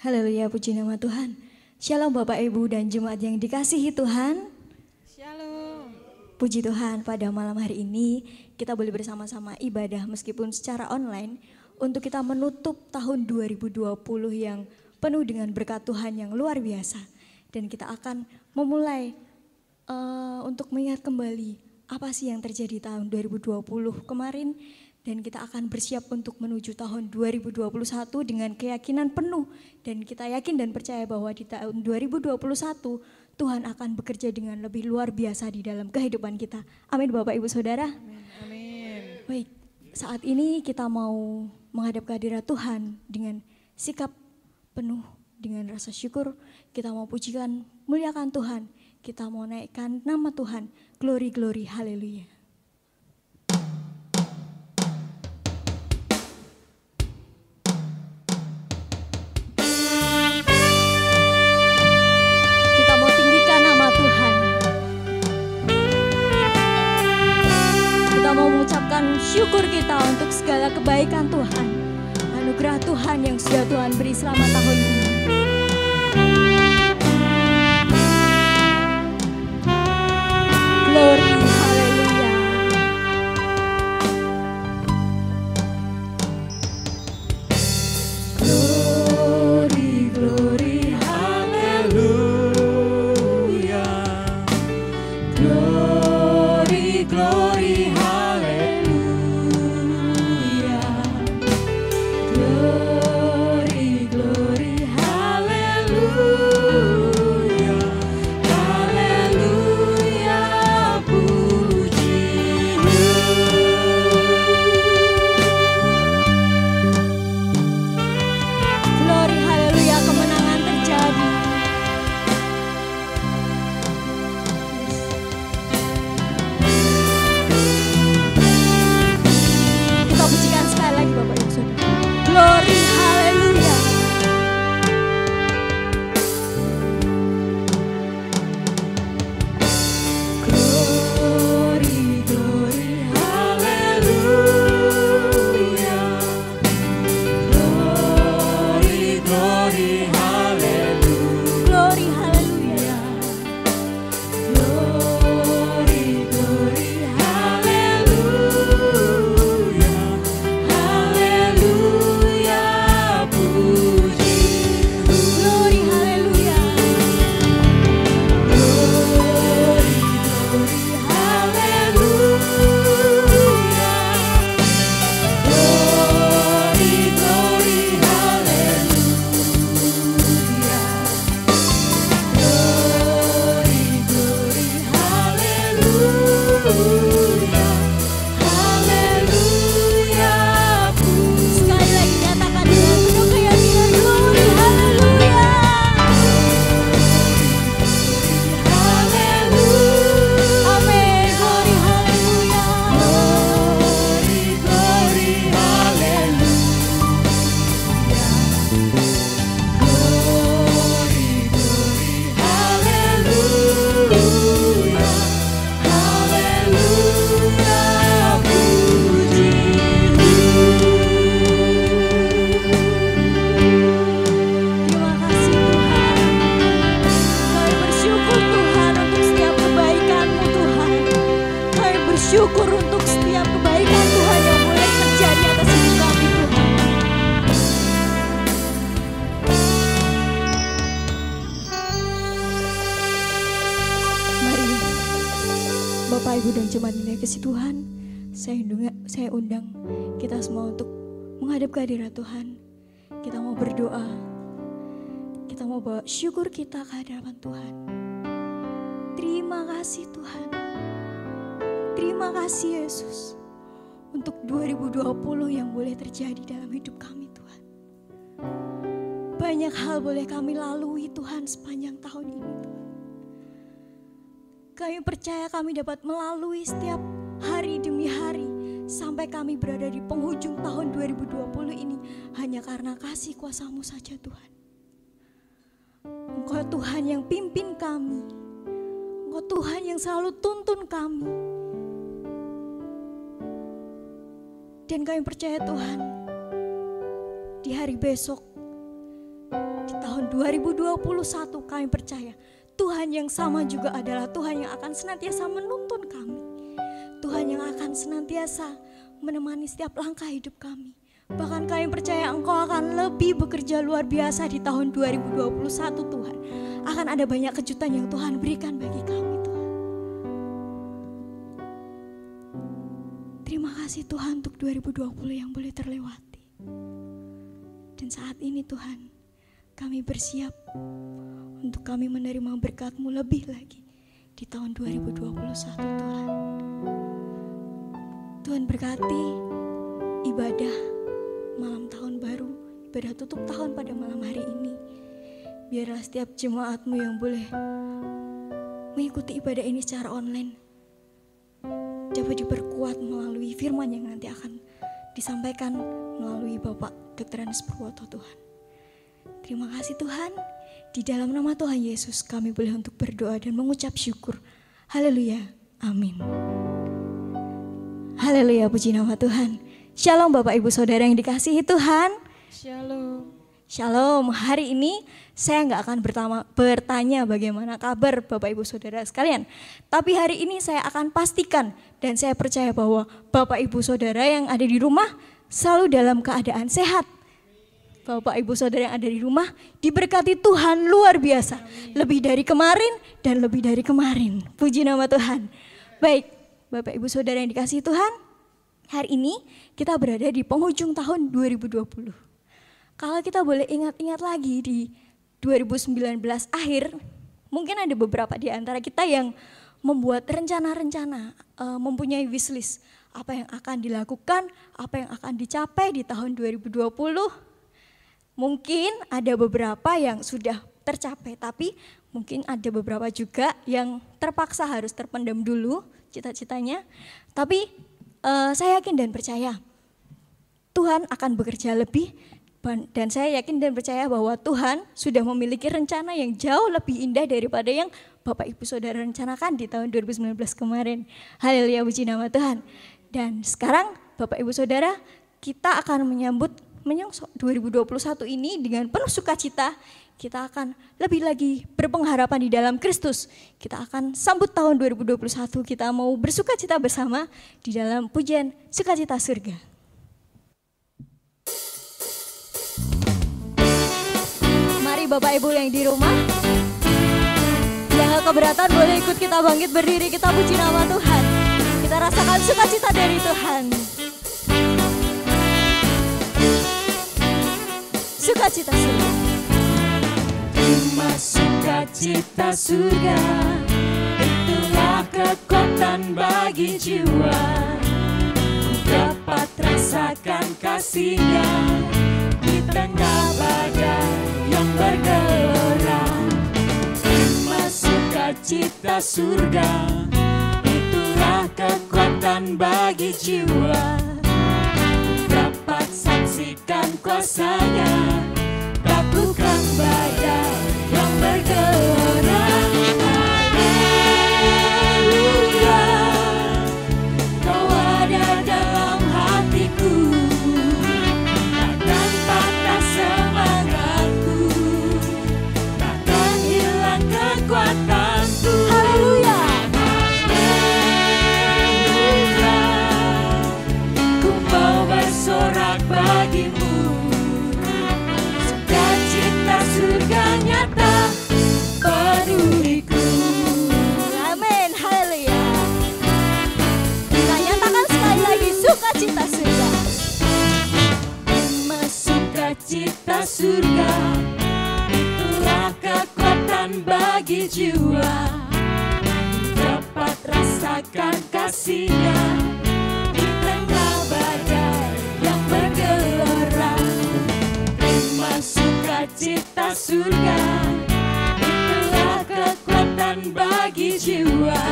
Haleluya, puji nama Tuhan. Shalom Bapak Ibu dan jemaat yang dikasihi Tuhan. Shalom. Puji Tuhan, pada malam hari ini kita boleh bersama-sama ibadah meskipun secara online untuk kita menutup tahun 2020 yang penuh dengan berkat Tuhan yang luar biasa. Dan kita akan memulai untuk mengingat kembali apa sih yang terjadi tahun 2020 kemarin. Dan kita akan bersiap untuk menuju tahun 2021 dengan keyakinan penuh. Dan kita yakin dan percaya bahwa di tahun 2021 Tuhan akan bekerja dengan lebih luar biasa di dalam kehidupan kita. Amin Bapak Ibu Saudara. Amin. Baik, saat ini kita mau menghadap kehadirat Tuhan dengan sikap penuh dengan rasa syukur. Kita mau pujikan, muliakan Tuhan. Kita mau naikkan nama Tuhan. Glory, glory, haleluya. Syukur kita untuk segala kebaikan Tuhan, anugerah Tuhan yang sudah Tuhan beri selama tahun ini. Glory, haleluya. Glory, glory, haleluya. Glory, glory, saya undang kita semua untuk menghadap kehadirat Tuhan. Kita mau berdoa, kita mau bawa syukur kita ke hadapan Tuhan. Terima kasih Tuhan, terima kasih Yesus untuk 2020 yang boleh terjadi dalam hidup kami Tuhan. Banyak hal boleh kami lalui Tuhan sepanjang tahun ini Tuhan. Kami percaya kami dapat melalui setiap hari demi hari sampai kami berada di penghujung tahun 2020 ini hanya karena kasih kuasa-Mu saja Tuhan. Engkau Tuhan yang pimpin kami, Engkau Tuhan yang selalu tuntun kami. Dan kami percaya Tuhan, di hari besok, Di tahun 2021 kami percaya Tuhan yang sama juga adalah Tuhan yang akan senantiasa menuntun kami. Tuhan yang akan senantiasa menemani setiap langkah hidup kami. Bahkan kami percaya Engkau akan lebih bekerja luar biasa di tahun 2021 Tuhan. Akan ada banyak kejutan yang Tuhan berikan bagi kami Tuhan. Terima kasih Tuhan untuk 2020 yang boleh terlewati. Dan saat ini Tuhan, kami bersiap untuk kami menerima berkat-Mu lebih lagi di tahun 2021 Tuhan. Tuhan berkati ibadah malam tahun baru, ibadah tutup tahun pada malam hari ini. Biarlah setiap jemaat-Mu yang boleh mengikuti ibadah ini secara online dapat diperkuat melalui firman yang nanti akan disampaikan melalui Bapak Dr. Anes Purwoto Tuhan. Terima kasih Tuhan, di dalam nama Tuhan Yesus kami boleh untuk berdoa dan mengucap syukur. Haleluya, amin. Haleluya, puji nama Tuhan. Shalom Bapak Ibu Saudara yang dikasihi Tuhan. Shalom. Shalom, hari ini saya nggak akan bertanya bagaimana kabar Bapak Ibu Saudara sekalian. Tapi hari ini saya akan pastikan dan saya percaya bahwa Bapak Ibu Saudara yang ada di rumah selalu dalam keadaan sehat. Bapak Ibu Saudara yang ada di rumah diberkati Tuhan luar biasa. Lebih dari kemarin dan lebih dari kemarin. Puji nama Tuhan. Baik, Bapak Ibu Saudara yang dikasihi Tuhan, hari ini kita berada di penghujung tahun 2020. Kalau kita boleh ingat-ingat lagi di 2019 akhir, mungkin ada beberapa di antara kita yang membuat rencana-rencana, mempunyai wishlist. Apa yang akan dilakukan, apa yang akan dicapai di tahun 2020. Mungkin ada beberapa yang sudah tercapai, tapi mungkin ada beberapa juga yang terpaksa harus terpendam dulu cita-citanya. Tapi saya yakin dan percaya Tuhan akan bekerja lebih. Dan saya yakin dan percaya bahwa Tuhan sudah memiliki rencana yang jauh lebih indah daripada yang Bapak Ibu Saudara rencanakan di tahun 2019 kemarin. Haleluya, puji nama Tuhan. Dan sekarang Bapak Ibu Saudara, kita akan menyambut menyongsong 2021 ini dengan penuh sukacita. Kita akan lebih lagi berpengharapan di dalam Kristus. Kita akan sambut tahun 2021, kita mau bersukacita bersama di dalam pujian Sukacita Surga. Bapak Ibu yang di rumah, yang gak keberatan boleh ikut kita bangkit berdiri, kita puji nama Tuhan. Kita rasakan sukacita dari Tuhan. Sukacita surga. Cuma sukacita surga, itulah kekuatan bagi jiwa. Ku dapat rasakan kasih-Nya di tengah badai yang bergelora. Cuma sukacita surga, itulah kekuatan bagi jiwa. Dapat saksikan kuasa-Nya, taklukan badai yang bergelora. Haleluya, Kau ada dalam hatiku. Takkan patah semangatku, takkan hilang kekuatanku. Haleluya. Haleluya, ku mau bersorak bagimu. Sukacita surga nyata penuhiku. Amin, haleluya. Kita nyatakan sekali lagi sukacita surga. Cuma sukacita surga, itulah kekuatan bagi jiwa. Dapat rasakan kasih-Nya di tengah badai yang bergelora. Terima sukacita surga, itulah kekuatan bagi jiwa.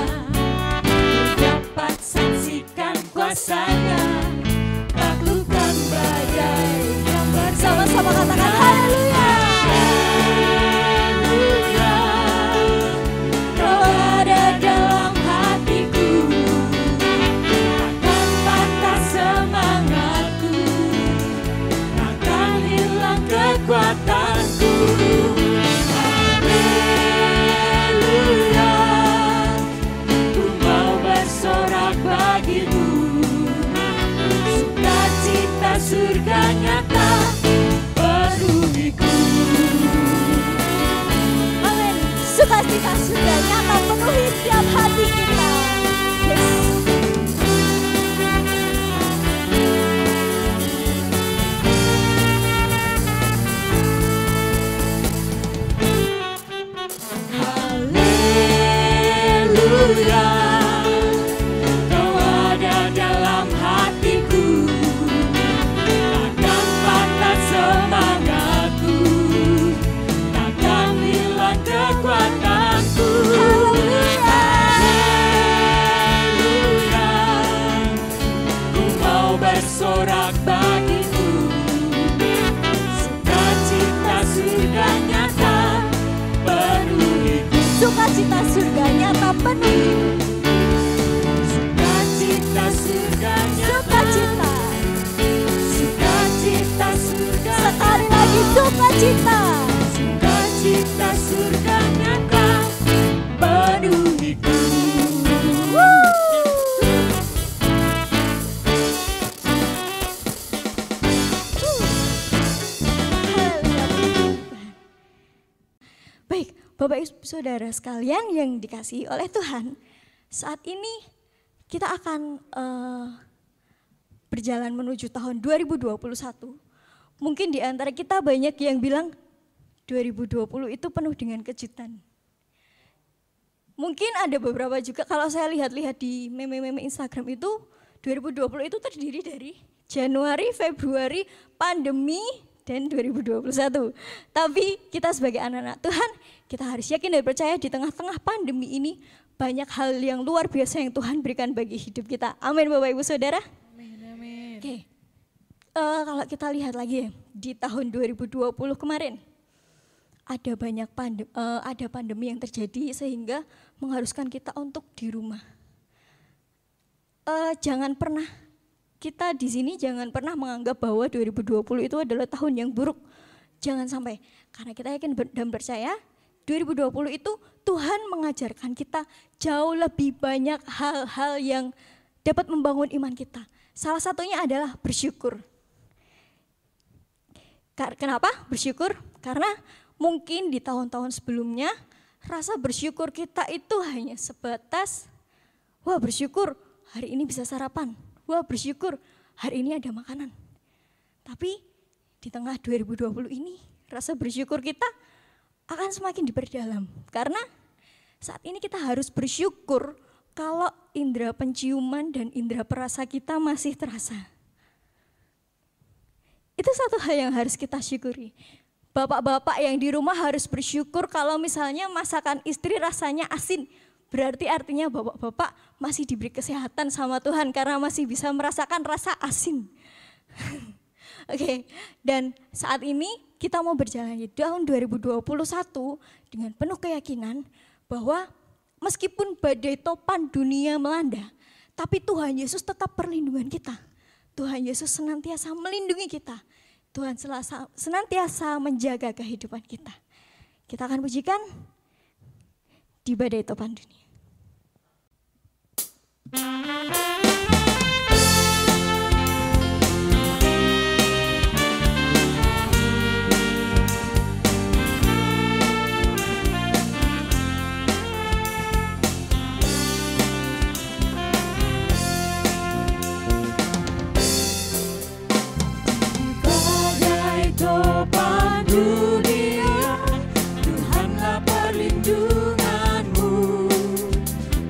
Dapat saksikan kuasa-Nya, taklukan badai yang bergelora. Sama-sama katakan haleluya. Haleluya, Kau ada dalam hatiku. Takkan patah semangatku, takkan hilang kekuatanku. haleluya. Kau ada dalam hatiku, takkan patah semangatku, takkan hilang kekuatanku. Haleluya, ku mau bersorak bagimu, sukacita surga nyata penuhiku. Sukacita surga nyata penuh. Sukacita surga nyata, Sukacita. sukacita surga Sekali lagi sukacita. sukacita surga nyata penuhiku. Baik, Bapak Ibu Saudara sekalian yang dikasihi oleh Tuhan, saat ini kita akan berjalan menuju tahun 2021. Mungkin di antara kita banyak yang bilang 2020 itu penuh dengan kejutan. Mungkin ada beberapa juga, kalau saya lihat-lihat di meme-meme Instagram itu, 2020 itu terdiri dari Januari, Februari, pandemi, dan 2021. Tapi kita sebagai anak-anak Tuhan, kita harus yakin dan percaya di tengah-tengah pandemi ini banyak hal yang luar biasa yang Tuhan berikan bagi hidup kita. Amin Bapak Ibu Saudara. Amin, amin. Oke, kalau kita lihat lagi ya, di tahun 2020 kemarin ada banyak pandemi yang terjadi sehingga mengharuskan kita untuk di rumah. Jangan pernah kita di sini jangan pernah menganggap bahwa 2020 itu adalah tahun yang buruk. Jangan sampai, karena kita yakin dan percaya 2020 itu Tuhan mengajarkan kita jauh lebih banyak hal-hal yang dapat membangun iman kita. Salah satunya adalah bersyukur. Kenapa bersyukur? Karena mungkin di tahun-tahun sebelumnya rasa bersyukur kita itu hanya sebatas, wah bersyukur hari ini bisa sarapan, wah bersyukur hari ini ada makanan. Tapi di tengah 2020 ini rasa bersyukur kita akan semakin diperdalam. Karena saat ini kita harus bersyukur kalau indera penciuman dan indera perasa kita masih terasa. Itu satu hal yang harus kita syukuri. Bapak-bapak yang di rumah harus bersyukur kalau misalnya masakan istri rasanya asin. Berarti artinya bapak-bapak masih diberi kesehatan sama Tuhan karena masih bisa merasakan rasa asin. Oke, dan saat ini kita mau berjalan di tahun 2021 dengan penuh keyakinan bahwa meskipun badai topan dunia melanda, tapi Tuhan Yesus tetap perlindungan kita. Tuhan Yesus senantiasa melindungi kita. Tuhan senantiasa menjaga kehidupan kita. Kita akan pujikan di badai topan dunia. Topan dunia, Tuhanlah perlindunganmu.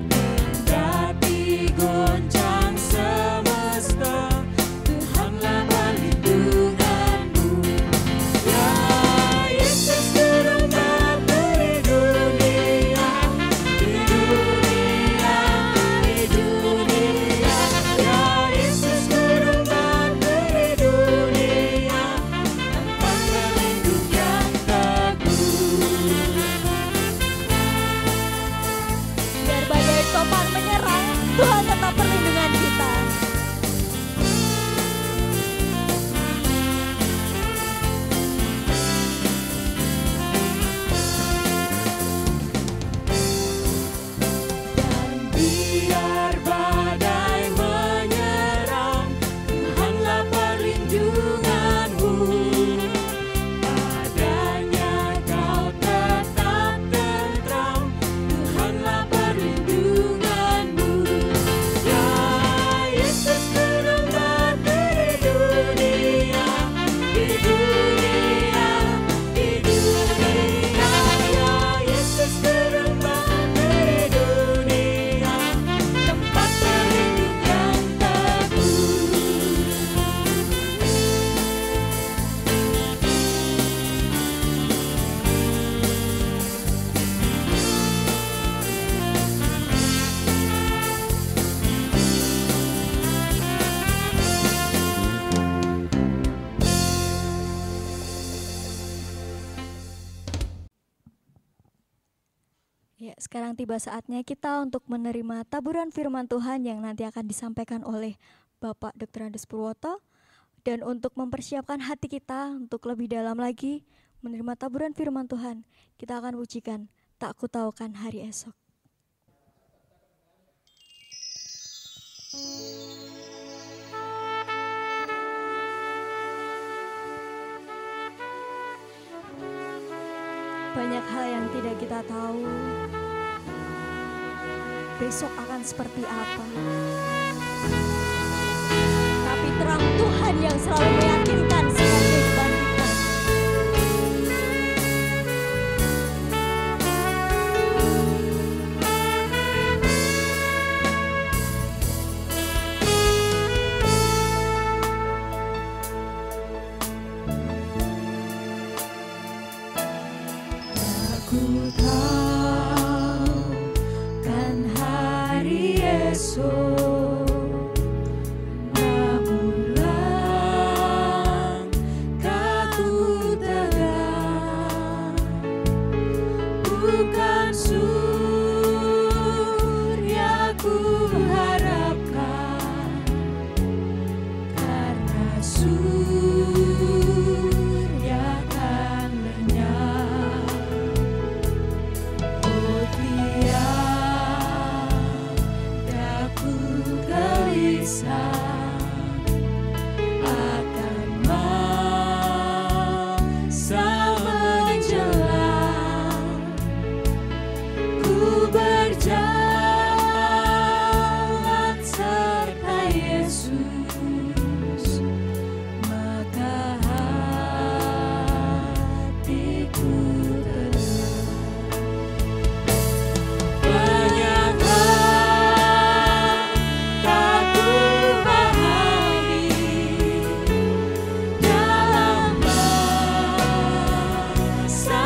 Kendati goncangan Ya, sekarang tiba saatnya kita untuk menerima taburan firman Tuhan yang nanti akan disampaikan oleh Bapak Dr. Andes Purwoto. Dan untuk mempersiapkan hati kita untuk lebih dalam lagi menerima taburan firman Tuhan, kita akan pujikan Tak Kutaukan Hari Esok. Banyak hal yang tidak kita tahu besok akan seperti apa. Tapi terang Tuhan yang selalu meyakinkan sebagai kebangkitan. Aku tahu kan hari esok, namun langkahku tegak, bukan surya ku harapkan, karena surya kan lenyap. Tiadaku gelisah akan masa menjelang, ku berjalan serta Yesus, maka hatiku tenang. Banyak hal tak ku pahami dalam masa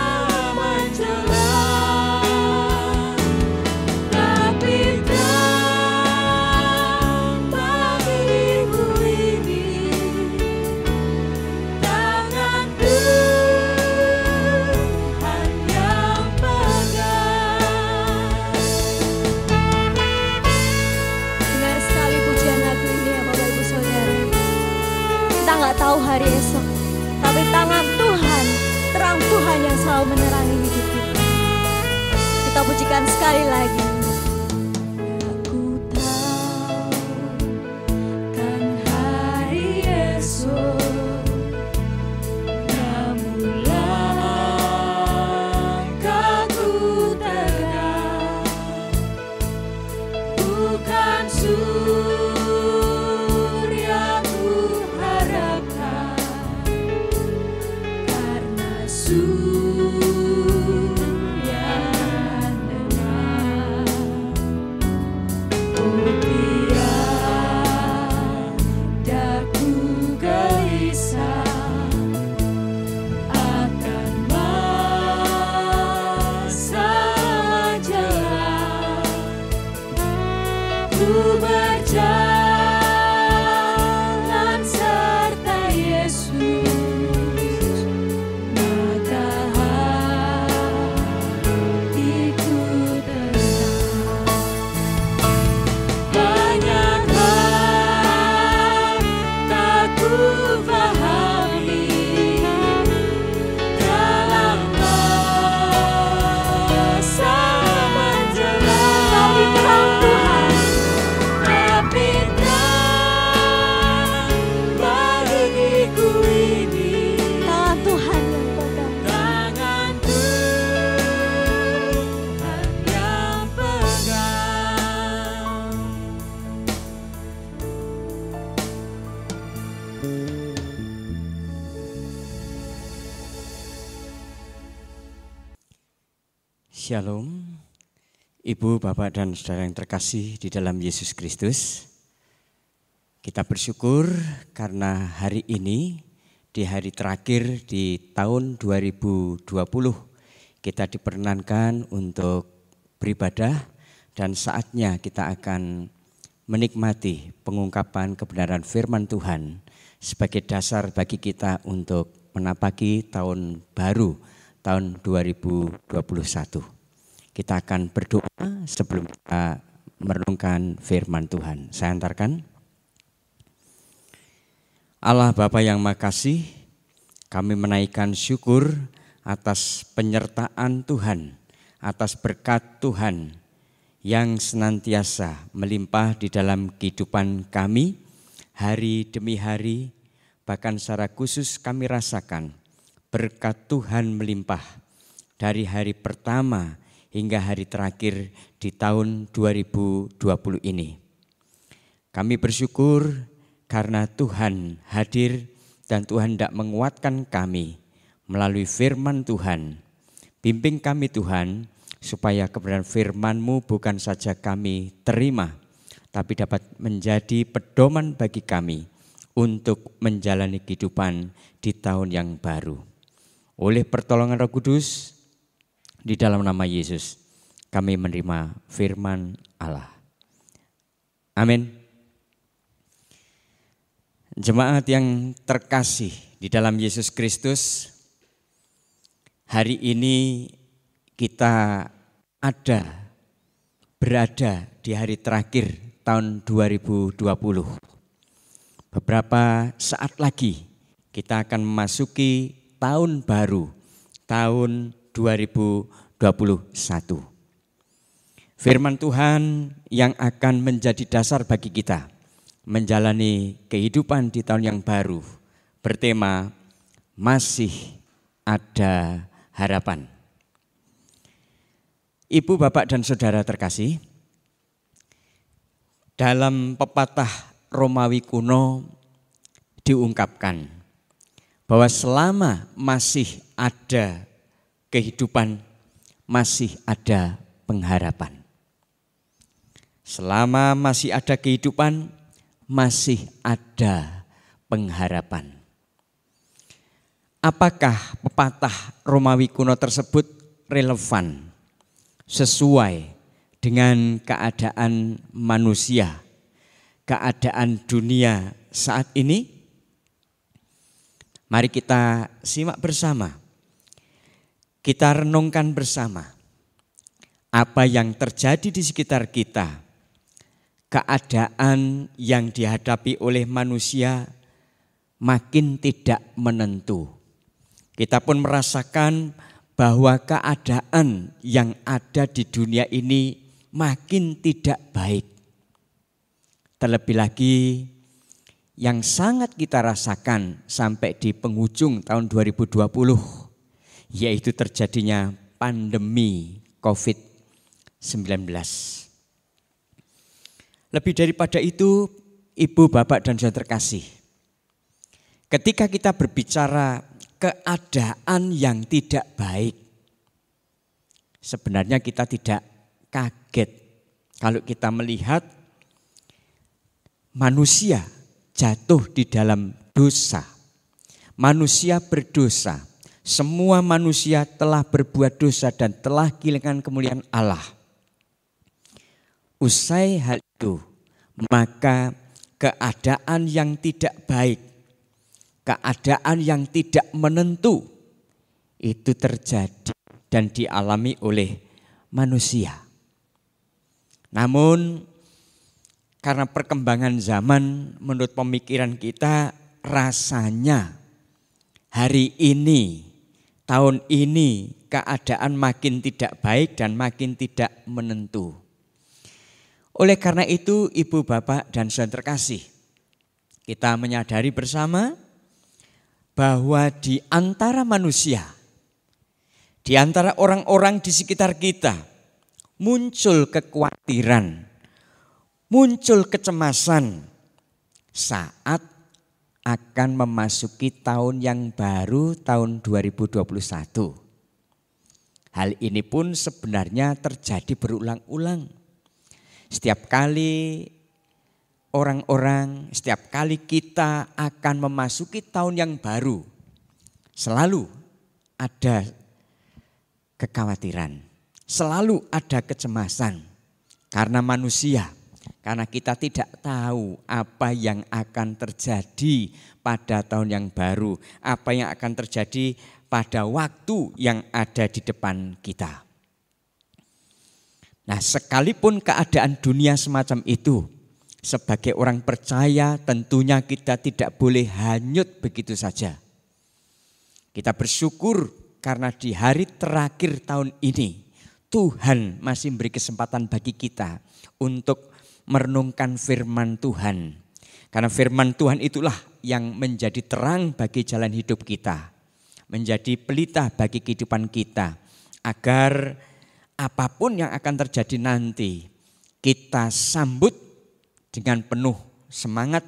menjelang, tapi terang bagiku ini tangan Tuhan yang pegang. Benar sekali pujian lagu ini ya Bapak Ibu Saudara. Kita nggak tahu hari esok, tapi tangan Tuhan, terang Tuhan yang selalu menerangi hidup kita. Kita pujikan sekali lagi. Aku tahu kan hari esok, namun langkahku tegak, bukan surya ku harapkan, karena surya kan lenyap. Tiadaku gelisah akan masa menjelang, ku berjalan serta Yesus, maka hatiku tenang. Banyak hal tak ku pahami dalam masa menjelang, tapi terang bagiku ini Tangan Tuhan yang pegang. tangan Tuhan yang pegang. Shalom, Ibu, Bapak, dan Saudara yang terkasih di dalam Yesus Kristus. Kita bersyukur karena hari ini, di hari terakhir di tahun 2020, kita diperkenankan untuk beribadah dan saatnya kita akan menikmati pengungkapan kebenaran firman Tuhan sebagai dasar bagi kita untuk menapaki tahun baru, tahun 2021. Kita akan berdoa sebelum kita merenungkan firman Tuhan. Saya antarkan. Allah Bapa yang Maha Kasih, kami menaikkan syukur atas penyertaan Tuhan, atas berkat Tuhan yang senantiasa melimpah di dalam kehidupan kami hari demi hari. Bahkan secara khusus kami rasakan berkat Tuhan melimpah dari hari pertama hingga hari terakhir di tahun 2020 ini. Kami bersyukur karena Tuhan hadir dan Tuhan hendak menguatkan kami melalui firman Tuhan. Bimbing kami Tuhan supaya kebenaran firman-Mu bukan saja kami terima, tapi dapat menjadi pedoman bagi kami untuk menjalani kehidupan di tahun yang baru. Oleh pertolongan Roh Kudus, di dalam nama Yesus, kami menerima firman Allah. Amin. Jemaat yang terkasih di dalam Yesus Kristus, hari ini kita berada di hari terakhir tahun 2020. Beberapa saat lagi kita akan memasuki tahun baru, tahun 2021. Firman Tuhan yang akan menjadi dasar bagi kita menjalani kehidupan di tahun yang baru bertema masih ada harapan. Ibu, bapak, dan saudara terkasih, dalam pepatah Romawi kuno diungkapkan bahwa selama masih ada kehidupan, masih ada pengharapan. Selama masih ada kehidupan, masih ada pengharapan. Apakah pepatah Romawi kuno tersebut relevan, sesuai dengan keadaan manusia, keadaan dunia saat ini? Mari kita simak bersama. Kita renungkan bersama apa yang terjadi di sekitar kita, keadaan yang dihadapi oleh manusia makin tidak menentu. Kita pun merasakan bahwa keadaan yang ada di dunia ini makin tidak baik. Terlebih lagi yang sangat kita rasakan sampai di penghujung tahun 2020, yaitu terjadinya pandemi COVID-19. Lebih daripada itu, Ibu, Bapak, dan Saudara terkasih, ketika kita berbicara keadaan yang tidak baik, sebenarnya kita tidak kaget kalau kita melihat manusia jatuh di dalam dosa. Manusia berdosa. Semua manusia telah berbuat dosa dan telah kehilangan kemuliaan Allah. Usai hal itu, maka keadaan yang tidak baik, keadaan yang tidak menentu, itu terjadi dan dialami oleh manusia. Namun karena perkembangan zaman, menurut pemikiran kita, rasanya hari ini, tahun ini keadaan makin tidak baik dan makin tidak menentu. Oleh karena itu, Ibu, Bapak, dan Saudara terkasih, kita menyadari bersama bahwa di antara manusia, di antara orang-orang di sekitar kita, muncul kekhawatiran, muncul kecemasan saat akan memasuki tahun yang baru, tahun 2021. Hal ini pun sebenarnya terjadi berulang-ulang. Setiap kali orang-orang, setiap kali kita akan memasuki tahun yang baru, selalu ada kekhawatiran, selalu ada kecemasan karena manusia. Karena kita tidak tahu apa yang akan terjadi pada tahun yang baru, apa yang akan terjadi pada waktu yang ada di depan kita. Nah, sekalipun keadaan dunia semacam itu, sebagai orang percaya tentunya kita tidak boleh hanyut begitu saja. Kita bersyukur karena di hari terakhir tahun ini Tuhan masih memberi kesempatan bagi kita untuk merenungkan firman Tuhan. Karena firman Tuhan itulah yang menjadi terang bagi jalan hidup kita, menjadi pelita bagi kehidupan kita, agar apapun yang akan terjadi nanti kita sambut dengan penuh semangat,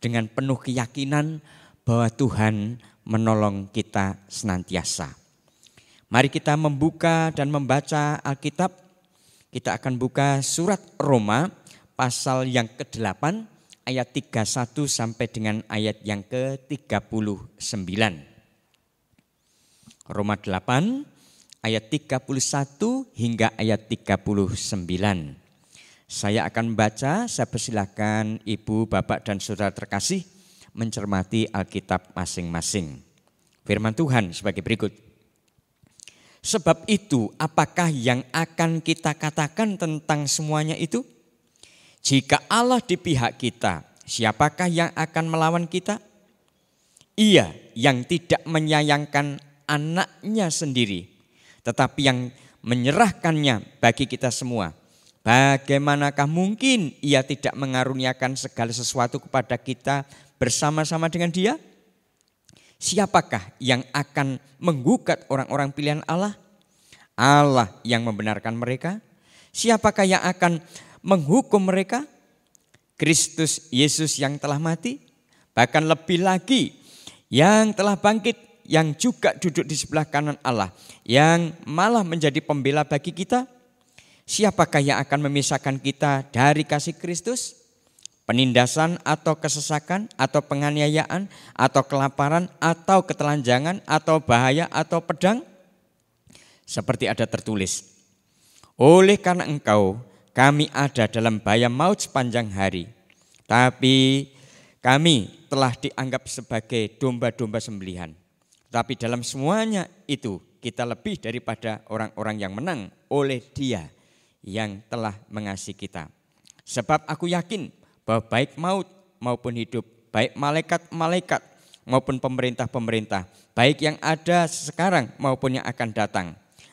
dengan penuh keyakinan bahwa Tuhan menolong kita senantiasa. Mari kita membuka dan membaca Alkitab. Kita akan buka surat Roma pasal yang ke-8 ayat 31 sampai dengan ayat yang ke-39. Roma 8 ayat 31 hingga ayat 39. Saya akan baca, saya persilakan Ibu, Bapak dan Saudara terkasih mencermati Alkitab masing-masing. Firman Tuhan sebagai berikut. Sebab itu, apakah yang akan kita katakan tentang semuanya itu? Jika Allah di pihak kita, siapakah yang akan melawan kita? Ia yang tidak menyayangkan anaknya sendiri, tetapi yang menyerahkannya bagi kita semua. Bagaimanakah mungkin ia tidak mengaruniakan segala sesuatu kepada kita bersama-sama dengan dia? Siapakah yang akan menggugat orang-orang pilihan Allah? Allah yang membenarkan mereka. Siapakah yang akan menghukum mereka? Kristus Yesus yang telah mati, bahkan lebih lagi yang telah bangkit, yang juga duduk di sebelah kanan Allah, yang malah menjadi pembela bagi kita. Siapakah yang akan memisahkan kita dari kasih Kristus? Penindasan atau kesesakan atau penganiayaan atau kelaparan atau ketelanjangan atau bahaya atau pedang? Seperti ada tertulis, oleh karena engkau kami ada dalam bahaya maut sepanjang hari. Tapi kami telah dianggap sebagai domba-domba sembelihan. Tapi dalam semuanya itu kita lebih daripada orang-orang yang menang oleh Dia yang telah mengasihi kita. Sebab aku yakin bahwa baik maut maupun hidup, baik malaikat-malaikat maupun pemerintah-pemerintah, baik yang ada sekarang maupun yang akan datang,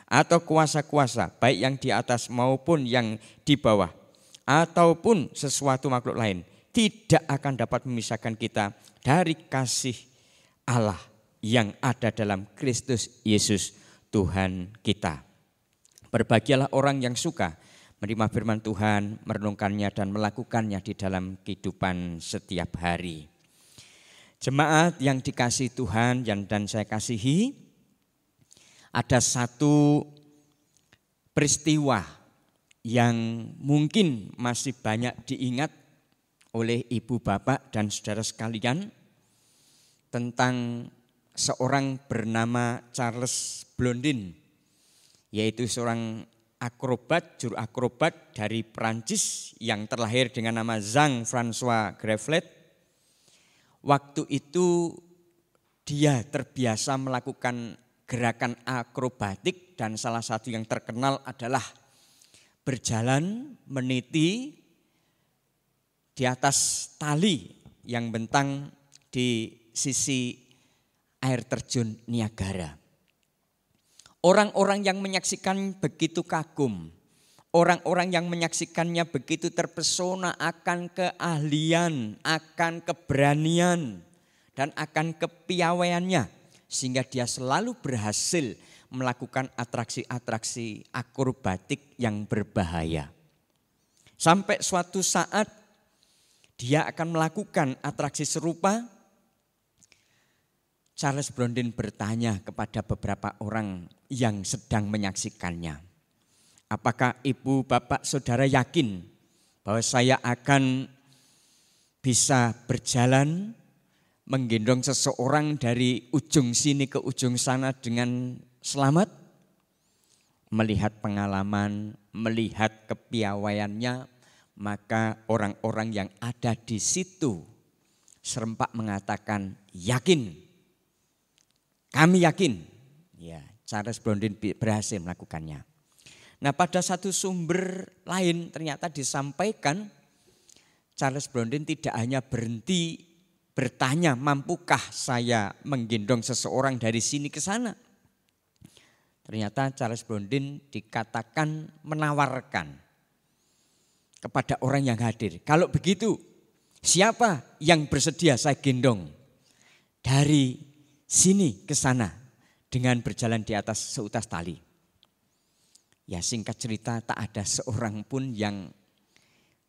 atau kuasa-kuasa, baik yang di atas maupun yang di bawah, ataupun sesuatu makhluk lain, tidak akan dapat memisahkan kita dari kasih Allah yang ada dalam Kristus Yesus Tuhan kita. Berbahagialah orang yang suka menerima firman Tuhan, merenungkannya dan melakukannya di dalam kehidupan setiap hari. Jemaat yang dikasihi Tuhan dan saya kasihi, ada satu peristiwa yang mungkin masih banyak diingat oleh ibu, bapak dan saudara sekalian tentang seorang bernama Charles Blondin, yaitu seorang akrobat, juru akrobat dari Perancis yang terlahir dengan nama Jean-François Greflet. Waktu itu dia terbiasa melakukan gerakan akrobatik dan salah satu yang terkenal adalah berjalan meniti di atas tali yang bentang di sisi air terjun Niagara. Orang-orang yang menyaksikan begitu kagum, orang-orang yang menyaksikannya begitu terpesona akan keahlian, akan keberanian, dan akan kepiawaiannya, sehingga dia selalu berhasil melakukan atraksi-atraksi akrobatik yang berbahaya. Sampai suatu saat dia akan melakukan atraksi serupa. Charles Blondin bertanya kepada beberapa orang yang sedang menyaksikannya, apakah ibu, bapak, saudara yakin bahwa saya akan bisa berjalan menggendong seseorang dari ujung sini ke ujung sana dengan selamat? Melihat pengalaman, melihat kepiawaiannya, maka orang-orang yang ada di situ serempak mengatakan, yakin. Kami yakin, ya, Charles Blondin berhasil melakukannya. Nah, pada satu sumber lain ternyata disampaikan Charles Blondin tidak hanya berhenti bertanya, mampukah saya menggendong seseorang dari sini ke sana? Ternyata Charles Blondin dikatakan menawarkan kepada orang yang hadir. Kalau begitu, siapa yang bersedia saya gendong dari sini ke sana dengan berjalan di atas seutas tali? Ya, singkat cerita tak ada seorang pun yang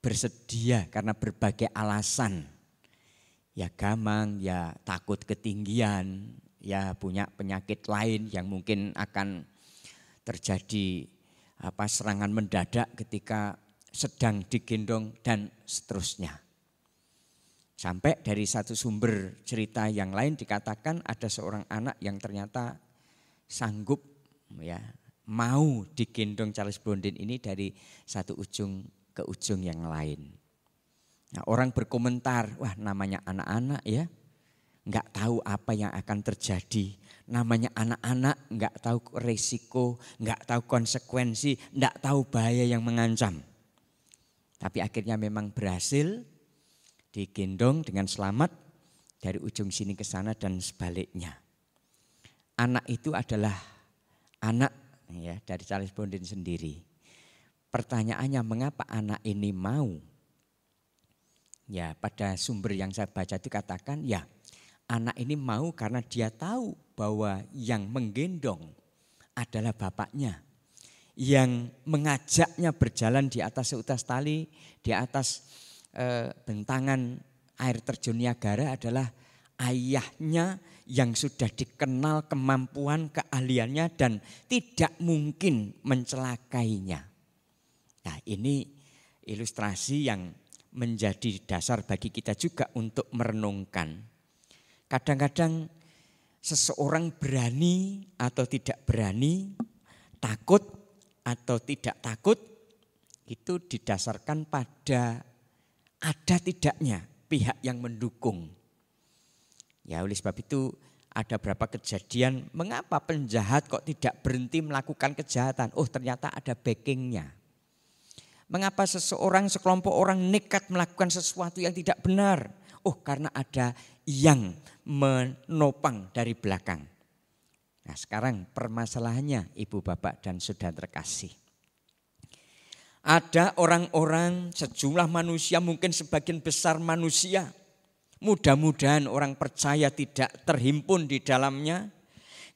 bersedia karena berbagai alasan. Ya gamang, ya takut ketinggian, ya punya penyakit lain yang mungkin akan terjadi serangan mendadak ketika sedang digendong dan seterusnya. Sampai dari satu sumber cerita yang lain dikatakan ada seorang anak yang ternyata sanggup ya mau digendong Charles Blondin ini dari satu ujung ke ujung yang lain. Nah, orang berkomentar, wah namanya anak-anak ya, enggak tahu apa yang akan terjadi. Namanya anak-anak enggak tahu resiko, enggak tahu konsekuensi, enggak tahu bahaya yang mengancam. Tapi akhirnya memang berhasil digendong dengan selamat dari ujung sini ke sana dan sebaliknya. Anak itu adalah anak ya dari Charles Blondin sendiri. Pertanyaannya mengapa anak ini mau? Ya pada sumber yang saya baca itu katakan ya anak ini mau karena dia tahu bahwa yang menggendong adalah bapaknya. Yang mengajaknya berjalan di atas seutas tali, di atas bentangan air terjun Niagara adalah ayahnya yang sudah dikenal kemampuan keahliannya dan tidak mungkin mencelakainya. Nah ini ilustrasi yang menjadi dasar bagi kita juga untuk merenungkan. Kadang-kadang seseorang berani atau tidak berani, takut atau tidak takut, itu didasarkan pada ada tidaknya pihak yang mendukung. Ya oleh sebab itu ada beberapa kejadian mengapa penjahat kok tidak berhenti melakukan kejahatan. Oh ternyata ada backingnya. Mengapa sekelompok orang nekat melakukan sesuatu yang tidak benar? Oh karena ada yang menopang dari belakang. Nah sekarang permasalahannya ibu bapak dan saudara terkasih. Ada orang-orang sejumlah manusia mungkin sebagian besar manusia. Mudah-mudahan orang percaya tidak terhimpun di dalamnya.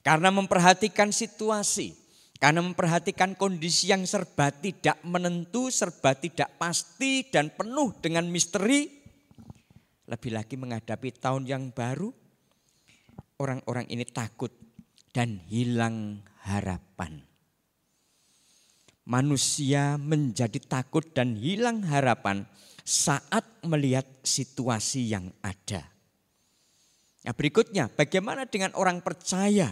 Karena memperhatikan situasi. Karena memperhatikan kondisi yang serba tidak menentu, serba tidak pasti dan penuh dengan misteri. Lebih lagi menghadapi tahun yang baru, orang-orang ini takut dan hilang harapan. Manusia menjadi takut dan hilang harapan saat melihat situasi yang ada. Nah, berikutnya, bagaimana dengan orang percaya?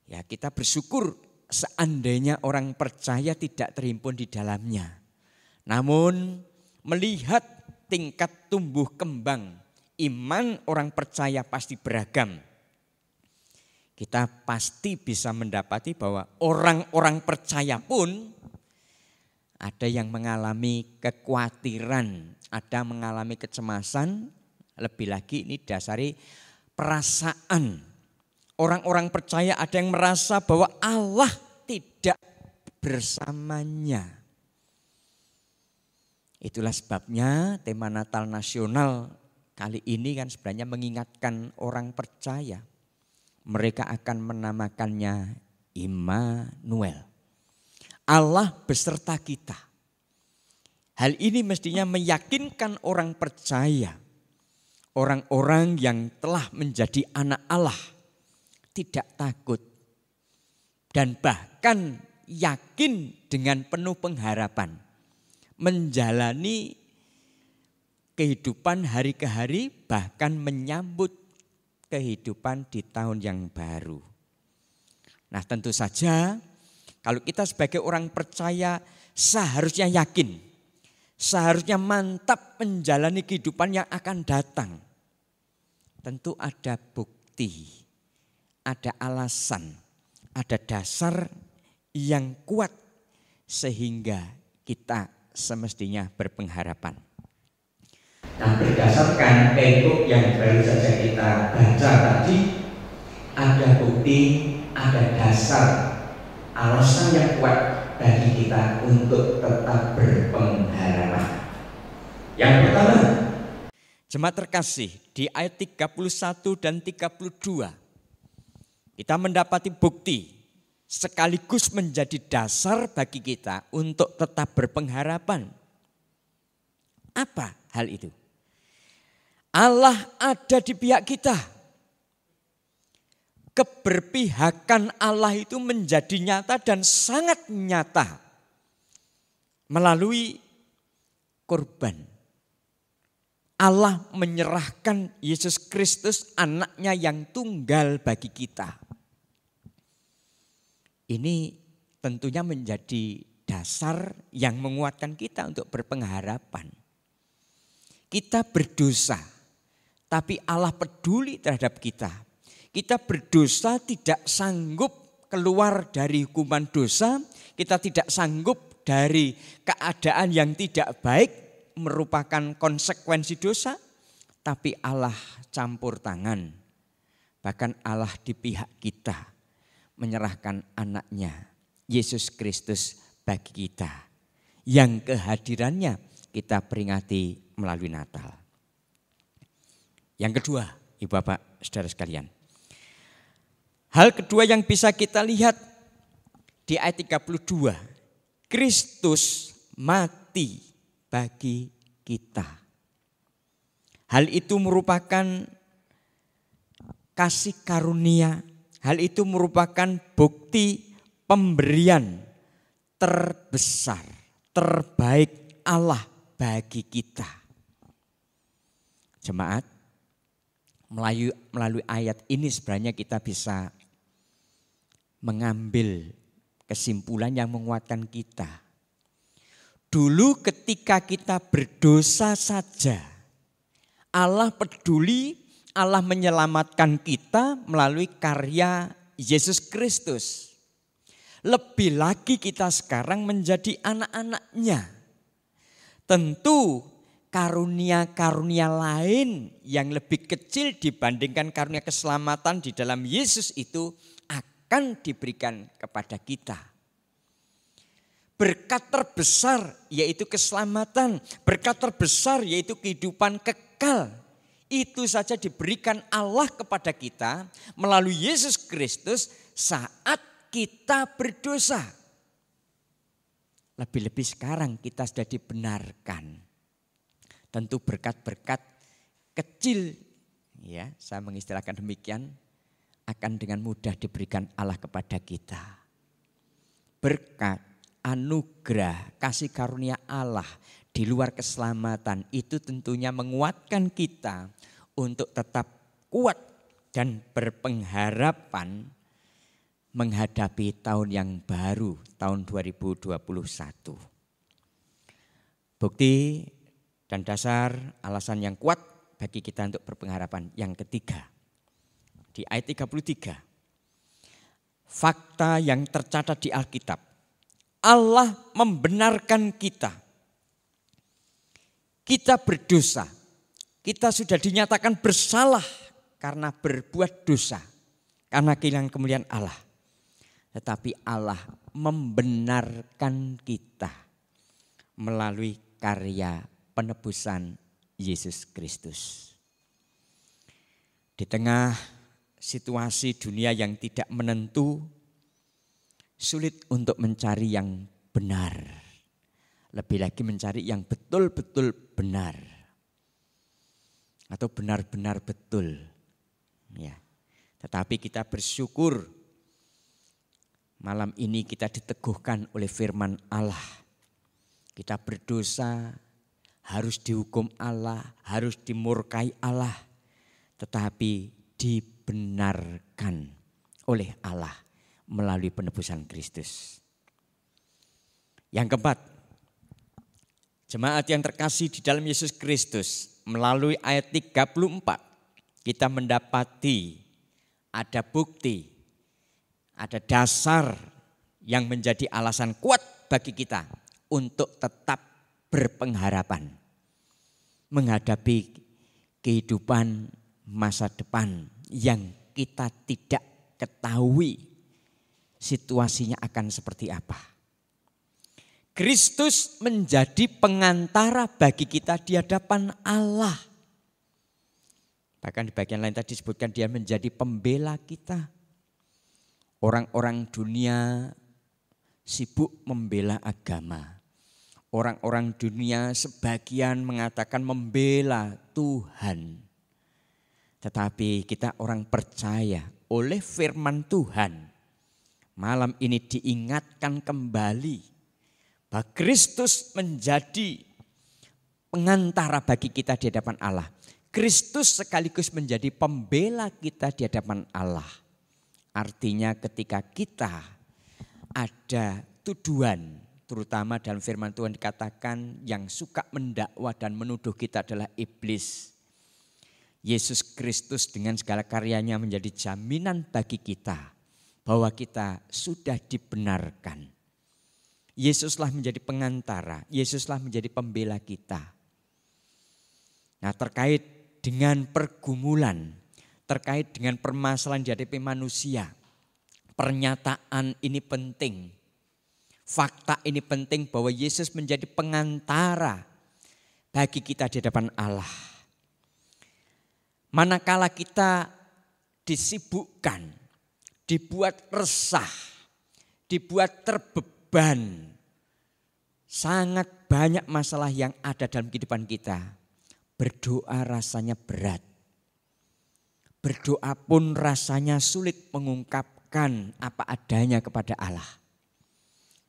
Ya, kita bersyukur seandainya orang percaya tidak terhimpun di dalamnya. Namun melihat tingkat tumbuh kembang iman orang percaya pasti beragam. Kita pasti bisa mendapati bahwa orang-orang percaya pun ada yang mengalami kekhawatiran, ada mengalami kecemasan, lebih lagi ini dasari perasaan. Orang-orang percaya ada yang merasa bahwa Allah tidak bersamanya. Itulah sebabnya tema Natal Nasional kali ini kan sebenarnya mengingatkan orang percaya. Mereka akan menamakannya Immanuel. Allah beserta kita. Hal ini mestinya meyakinkan orang percaya. Orang-orang yang telah menjadi anak Allah. Tidak takut dan bahkan yakin dengan penuh pengharapan menjalani kehidupan hari ke hari bahkan menyambut kehidupan di tahun yang baru. Nah tentu saja kalau kita sebagai orang percaya seharusnya yakin, seharusnya mantap menjalani kehidupan yang akan datang. Tentu ada bukti. Ada alasan, ada dasar yang kuat sehingga kita semestinya berpengharapan. Nah, berdasarkan tembok yang baru saja kita baca tadi, ada bukti, ada dasar, alasan yang kuat bagi kita untuk tetap berpengharapan. Yang pertama, jemaat terkasih, di ayat 31 dan 32 kita mendapati bukti sekaligus menjadi dasar bagi kita untuk tetap berpengharapan. Apa hal itu? Allah ada di pihak kita. Keberpihakan Allah itu menjadi nyata dan sangat nyata melalui korban. Allah menyerahkan Yesus Kristus, anaknya yang tunggal bagi kita. Ini tentunya menjadi dasar yang menguatkan kita untuk berpengharapan. Kita berdosa, tapi Allah peduli terhadap kita. Kita berdosa tidak sanggup keluar dari hukuman dosa, kita tidak sanggup dari keadaan yang tidak baik, merupakan konsekuensi dosa, tapi Allah campur tangan. Bahkan Allah di pihak kita, menyerahkan anaknya, Yesus Kristus bagi kita. Yang kehadirannya kita peringati melalui Natal. Yang kedua, Ibu Bapak, Saudara sekalian. Hal kedua yang bisa kita lihat di ayat 32. Kristus mati bagi kita. Hal itu merupakan kasih karunia. Hal itu merupakan bukti pemberian terbesar, terbaik Allah bagi kita. Jemaat, melalui ayat ini sebenarnya kita bisa mengambil kesimpulan yang menguatkan kita. Dulu ketika kita berdosa saja, Allah peduli, Allah menyelamatkan kita melalui karya Yesus Kristus. Lebih lagi kita sekarang menjadi anak-anaknya. Tentu karunia-karunia lain yang lebih kecil dibandingkan karunia keselamatan di dalam Yesus itu akan diberikan kepada kita. Berkat terbesar yaitu keselamatan, berkat terbesar yaitu kehidupan kekal. Itu saja diberikan Allah kepada kita melalui Yesus Kristus saat kita berdosa. Lebih-lebih sekarang kita sudah dibenarkan. Tentu berkat-berkat kecil, ya, saya mengistilahkan demikian, akan dengan mudah diberikan Allah kepada kita. Berkat, anugerah, kasih karunia Allah di luar keselamatan itu tentunya menguatkan kita untuk tetap kuat dan berpengharapan menghadapi tahun yang baru, tahun 2021. Bukti dan dasar alasan yang kuat bagi kita untuk berpengharapan. Yang ketiga, di ayat 33. Fakta yang tercatat di Alkitab. Allah membenarkan kita. Kita berdosa. Kita sudah dinyatakan bersalah karena berbuat dosa. Karena kehilangan kemuliaan Allah. Tetapi Allah membenarkan kita melalui karya penebusan Yesus Kristus. Di tengah situasi dunia yang tidak menentu, sulit untuk mencari yang benar. Lebih lagi mencari yang betul-betul benar. Atau benar-benar betul. Ya. Tetapi kita bersyukur malam ini kita diteguhkan oleh firman Allah. Kita berdosa, harus dihukum Allah, harus dimurkai Allah. Tetapi dibenarkan oleh Allah melalui penebusan Kristus. Yang keempat, jemaat yang terkasih di dalam Yesus Kristus, melalui ayat 34 kita mendapati ada bukti, ada dasar yang menjadi alasan kuat bagi kita untuk tetap berpengharapan menghadapi kehidupan masa depan yang kita tidak ketahui situasinya akan seperti apa. Kristus menjadi pengantara bagi kita di hadapan Allah. Bahkan di bagian lain tadi disebutkan dia menjadi pembela kita. Orang-orang dunia sibuk membela agama. Orang-orang dunia sebagian mengatakan membela Tuhan. Tetapi kita orang percaya oleh firman Tuhan. Malam ini diingatkan kembali bahwa Kristus menjadi pengantara bagi kita di hadapan Allah. Kristus sekaligus menjadi pembela kita di hadapan Allah. Artinya ketika kita ada tuduhan, terutama dalam firman Tuhan dikatakan yang suka mendakwa dan menuduh kita adalah iblis. Yesus Kristus dengan segala karyanya menjadi jaminan bagi kita bahwa kita sudah dibenarkan. Yesuslah menjadi pengantara, Yesuslah menjadi pembela kita. Nah, terkait dengan pergumulan, terkait dengan permasalahan dihadapi manusia, pernyataan ini penting. Fakta ini penting bahwa Yesus menjadi pengantara bagi kita di hadapan Allah. Manakala kita disibukkan, dibuat resah, dibuat terbeban, sangat banyak masalah yang ada dalam kehidupan kita. Berdoa rasanya berat. Berdoa pun rasanya sulit mengungkapkan apa adanya kepada Allah.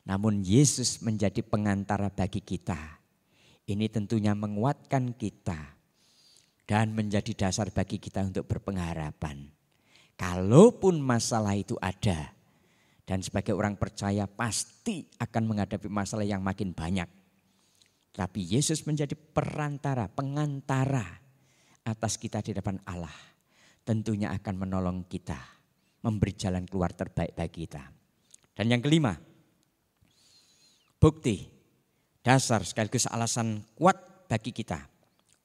Namun Yesus menjadi pengantara bagi kita. Ini tentunya menguatkan kita dan menjadi dasar bagi kita untuk berpengharapan. Kalaupun masalah itu ada, dan sebagai orang percaya pasti akan menghadapi masalah yang makin banyak. Tapi Yesus menjadi perantara, pengantara atas kita di depan Allah. Tentunya akan menolong kita, memberi jalan keluar terbaik bagi kita. Dan yang kelima, bukti, dasar sekaligus alasan kuat bagi kita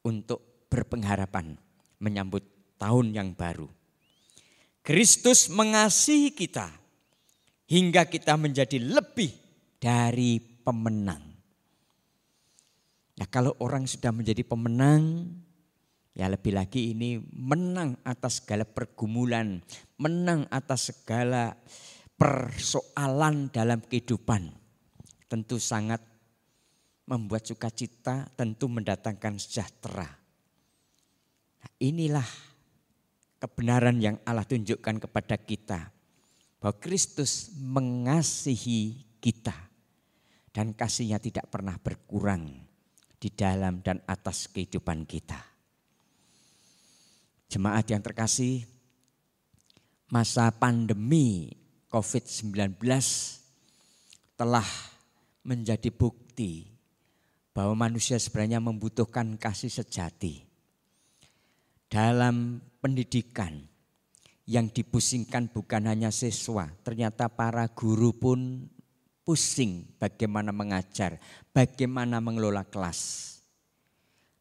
untuk berpengharapan menyambut tahun yang baru. Kristus mengasihi kita hingga kita menjadi lebih dari pemenang. Nah, kalau orang sudah menjadi pemenang, ya lebih lagi ini menang atas segala pergumulan, menang atas segala persoalan dalam kehidupan. Tentu sangat membuat sukacita, tentu mendatangkan sejahtera. Nah, inilah kebenaran yang Allah tunjukkan kepada kita. Bahwa Kristus mengasihi kita. Dan kasihnya tidak pernah berkurang di dalam dan atas kehidupan kita. Jemaat yang terkasih, masa pandemi COVID-19 telah menjadi bukti bahwa manusia sebenarnya membutuhkan kasih sejati. Dalam pendidikan yang dipusingkan bukan hanya siswa, ternyata para guru pun pusing bagaimana mengajar, bagaimana mengelola kelas.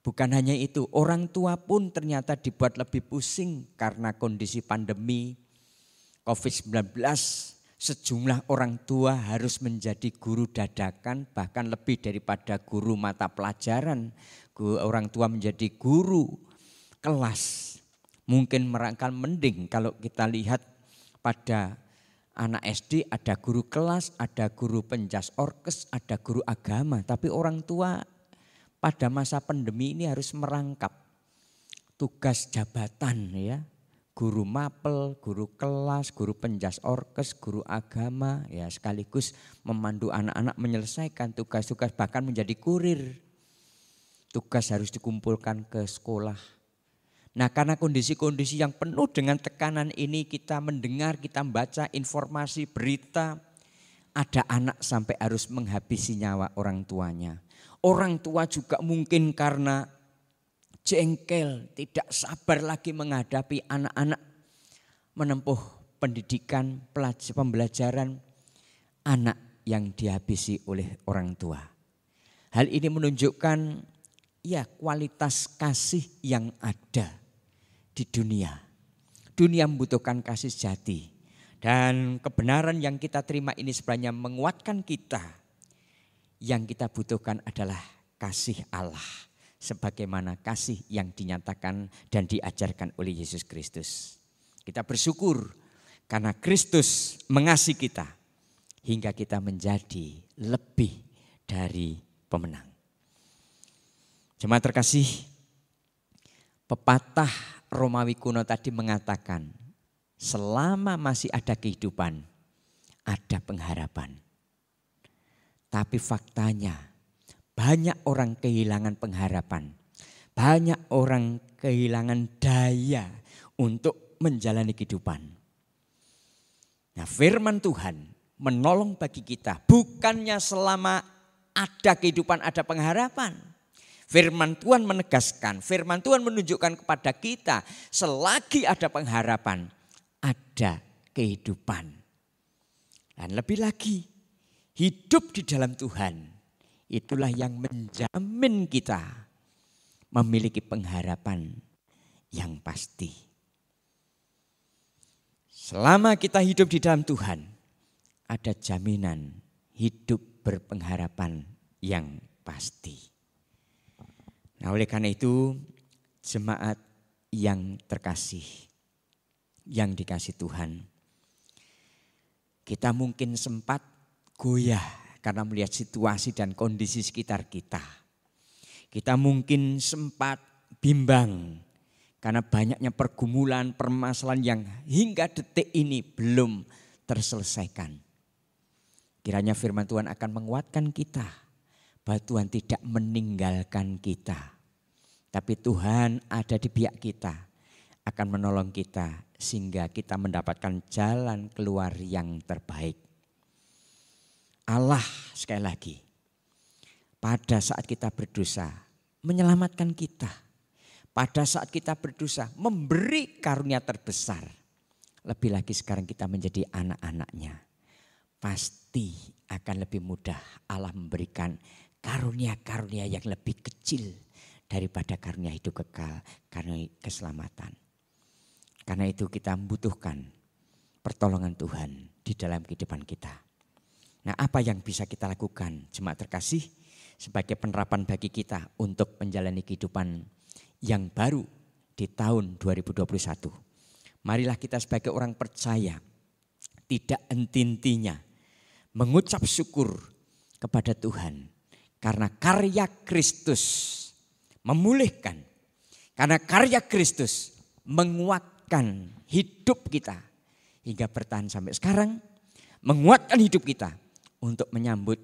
Bukan hanya itu, orang tua pun ternyata dibuat lebih pusing karena kondisi pandemi COVID-19. Sejumlah orang tua harus menjadi guru dadakan, bahkan lebih daripada guru mata pelajaran. Orang tua menjadi guru kelas. Mungkin merangkal mending kalau kita lihat pada anak SD ada guru kelas, ada guru penjas orkes, ada guru agama. Tapi orang tua pada masa pandemi ini harus merangkap tugas jabatan ya. Guru mapel, guru kelas, guru penjas orkes, guru agama. Ya sekaligus memandu anak-anak menyelesaikan tugas-tugas bahkan menjadi kurir. Tugas harus dikumpulkan ke sekolah. Nah, karena kondisi-kondisi yang penuh dengan tekanan ini kita mendengar, kita membaca informasi, berita. Ada anak sampai harus menghabisi nyawa orang tuanya. Orang tua juga mungkin karena jengkel, tidak sabar lagi menghadapi anak-anak menempuh pendidikan, pembelajaran. anak yang dihabisi oleh orang tua. Hal ini menunjukkan ya kualitas kasih yang ada di dunia. Dunia membutuhkan kasih sejati. Dan kebenaran yang kita terima ini sebenarnya menguatkan kita. Yang kita butuhkan adalah kasih Allah. Sebagaimana kasih yang dinyatakan dan diajarkan oleh Yesus Kristus. Kita bersyukur karena Kristus mengasihi kita. Hingga kita menjadi lebih dari pemenang. Jemaat terkasih, pepatah Romawi kuno tadi mengatakan, selama masih ada kehidupan, ada pengharapan. Tapi faktanya, banyak orang kehilangan pengharapan. Banyak orang kehilangan daya untuk menjalani kehidupan. Nah, firman Tuhan menolong bagi kita. Bukannya selama ada kehidupan, ada pengharapan. Firman Tuhan menegaskan, firman Tuhan menunjukkan kepada kita, selagi ada pengharapan, ada kehidupan. Dan lebih lagi, hidup di dalam Tuhan, itulah yang menjamin kita memiliki pengharapan yang pasti. Selama kita hidup di dalam Tuhan, ada jaminan hidup berpengharapan yang pasti. Nah, oleh karena itu, jemaat yang terkasih, yang dikasih Tuhan, kita mungkin sempat goyah karena melihat situasi dan kondisi sekitar kita. Kita mungkin sempat bimbang karena banyaknya pergumulan, permasalahan yang hingga detik ini belum terselesaikan. Kiranya firman Tuhan akan menguatkan kita bahwa Tuhan tidak meninggalkan kita. Tapi Tuhan ada di pihak kita, akan menolong kita sehingga kita mendapatkan jalan keluar yang terbaik. Allah sekali lagi pada saat kita berdosa menyelamatkan kita. Pada saat kita berdosa memberi karunia terbesar. Lebih lagi sekarang kita menjadi anak-anaknya. Pasti akan lebih mudah Allah memberikan karunia-karunia yang lebih kecil daripada karunia hidup kekal, karunia keselamatan. Karena itu kita membutuhkan pertolongan Tuhan di dalam kehidupan kita. Nah, apa yang bisa kita lakukan jemaat terkasih sebagai penerapan bagi kita untuk menjalani kehidupan yang baru di tahun 2021. Marilah kita sebagai orang percaya tidak henti-hentinya mengucap syukur kepada Tuhan. Karena karya Kristus memulihkan. Karena karya Kristus menguatkan hidup kita. Hingga bertahan sampai sekarang. Menguatkan hidup kita untuk menyambut